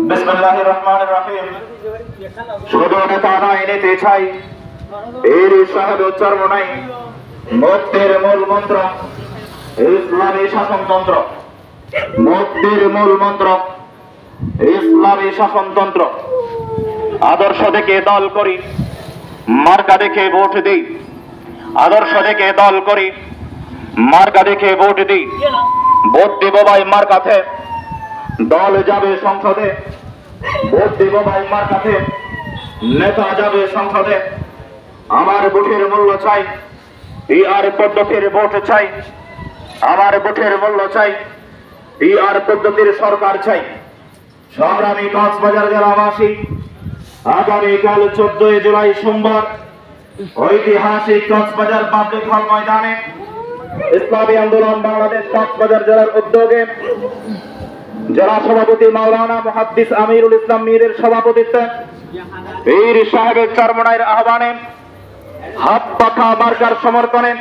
বিসমিল্লাহির রহমানির রহিম। শুধু নেতা নয়, নীতি চাই, এর সাহেব উচ্চারণ নাই। মুক্তির মূল মন্ত্র ইসলামী শাসনতন্ত্র। মুক্তির মূল মন্ত্র ইসলামী শাসনতন্ত্র। আদর্শ দেখে দল করি, মার্কা দেখে ভোট দিই। আদর্শ দেখে দল করি, মার্কা দেখে ভোট দিই। ভোট দিব ভাই মার্কাতে, দল যাবে সংসদে। ভোট দিব ভাই মার্কাতে, নেতা যাবে সংসদে। আমার ভোটের মূল্য চাই, পিআর পদ্ধতির ভোট চাই। আমার ভোটের মূল্য চাই, পিআর পদ্ধতির সরকার চাই। সংগ্রামী কক্সবাজার জেলাবাসী, আগামীকাল 14 জুলাই সোমবার ঐতিহাসিক কক্সবাজার পাবলিক হল ময়দানে ইসলামী আন্দোলন বাংলাদেশ কক্সবাজার জেলার উদ্যোগে জেলা সভাপতি মাওলানা মুহাদ্দিস আমিরুল ইসলাম মীরের সভাপতিত্বে পীর সাহেবের চরমনাইয়ের আহ্বানে হাত পাখা মার্কার সমর্থনে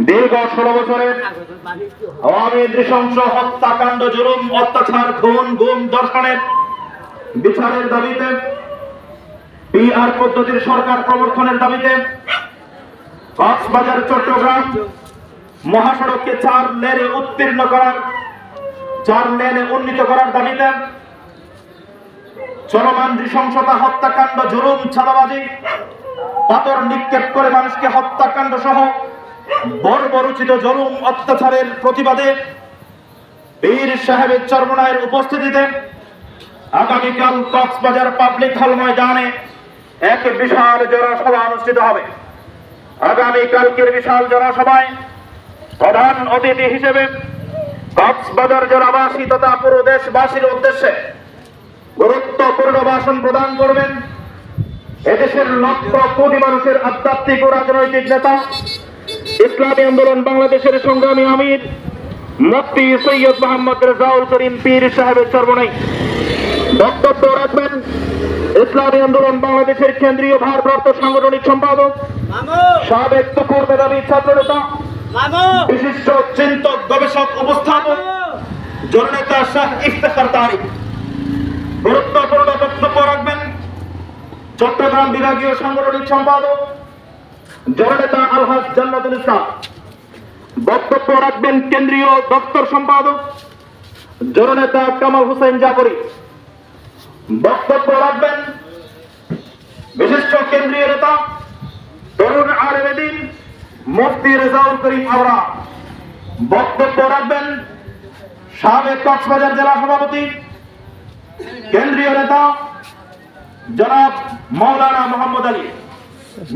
দীর্ঘ 16 বছরের আওয়ামী নৃশংস হত্যাকাণ্ড, জুলুম, অত্যাচার, খুন, গুম, ধর্ষণের বিচারের দাবিতে, পিআর পদ্ধতির সরকার প্রবর্তনের দাবিতে কক্সবাজার চট্টগ্রাম মহাসড়ককে 4 লেনে উত্তীর্ণ করার, 4 লেনে উন্নীত করার দাবিতে চলমান নৃশংসতা, হত্যাকাণ্ড, জুলুম, চাঁদাবাজি, পাথর নিক্ষেপ করে মানুষকে হত্যাকাণ্ড সহ বর্বরোচিত জুলুম অত্যাচারের প্রতিবাদে পীর সাহেবের চরমনাইয়ের উপস্থিতিতে আগামীকাল কক্সবাজার পাবলিক হল ময়দানে এক বিশাল জনসভা অনুষ্ঠিত হবে। আগামীকালকের বিশাল জনসভায় প্রধান অতিথি হিসেবে কক্সবাজার জেলাবাসী তথা পুরো দেশবাসীর উদ্দেশ্যে গুরুত্বপূর্ণ ভাষণ প্রদান করবেন এদেশের লক্ষ কোটি মানুষের আধ্যাত্মিক ও রাজনৈতিক নেতা, ইসলামী আন্দোলন বাংলাদেশের সংগ্রামী আমির মুফতি সৈয়দ মোহাম্মদ রেজাউল করিম পীর সাহেবের চরমনাই। বক্তব্য রাখবেন ইসলামী আন্দোলন বাংলাদেশের কেন্দ্রীয় ভারপ্রাপ্ত সাংগঠনিক সম্পাদক, সাবেক তুকুর মেধাবী ছাত্রনেতা, বিশিষ্ট চিন্তক, গবেষক, উপস্থাপক জননেতা শাহ ইফতেখার তারিক। গুরুত্বপূর্ণ বক্তব্য রাখবেন চট্টগ্রাম বিভাগীয় সাংগঠনিক সম্পাদক জননেতা আলহাজ জান্নাতুল ইসলাম। বক্তব্য রাখবেন কেন্দ্রীয় দপ্তর সম্পাদক জননেতা কামাল হোসেন জাফরি। বক্তব্য রাখবেন বিশিষ্ট কেন্দ্রীয় নেতা তরুণ আলেমে দ্বীন মুফতি রেজাউল করিম আওরা। বক্তব্য রাখবেন সাবেক কক্সবাজার জেলা সভাপতি কেন্দ্রীয় নেতা জনাব মাওলানা মোহাম্মদ আলী।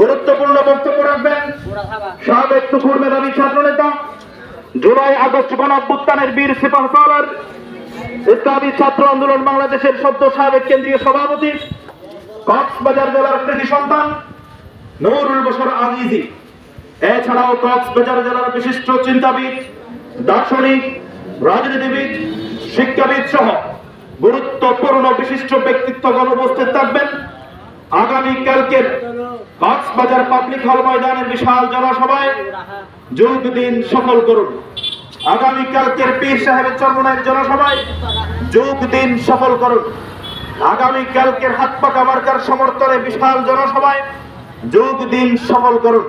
গুরুত্বপূর্ণ বক্তব্য রাখবেন সাবেক তুকুর মেধাবী ছাত্র নেতা, জুলাই আগস্ট গণঅভ্যুত্থানের বীর সিপাহসালার, ইসলামী ছাত্র আন্দোলন বাংলাদেশের সদ্য সাবেক কেন্দ্রীয় সভাপতি, কক্সবাজার জেলার কৃতি সন্তান নুরুল বশর আজিজি। এছাড়াও কক্সবাজার জেলার বিশিষ্ট চিন্তাবিদ, দার্শনিক, রাজনীতিবিদ, শিক্ষাবিদ সহ গুরুত্বপূর্ণ বিশিষ্ট ব্যক্তিত্বগণ উপস্থিত থাকবেন। আগামীকালকের কক্সবাজার পাবলিক হল ময়দানের বিশাল জনসভায় যোগ দিন, সফল করুন। আগামীকালকের পীর সাহেবের চরমনাইয়ের জনসভায় যোগ দিন, সফল করুন। আগামীকালকের হাত পাকা মার্কার সমর্থনে বিশাল জনসভায় যোগ দিন, সফল করুন।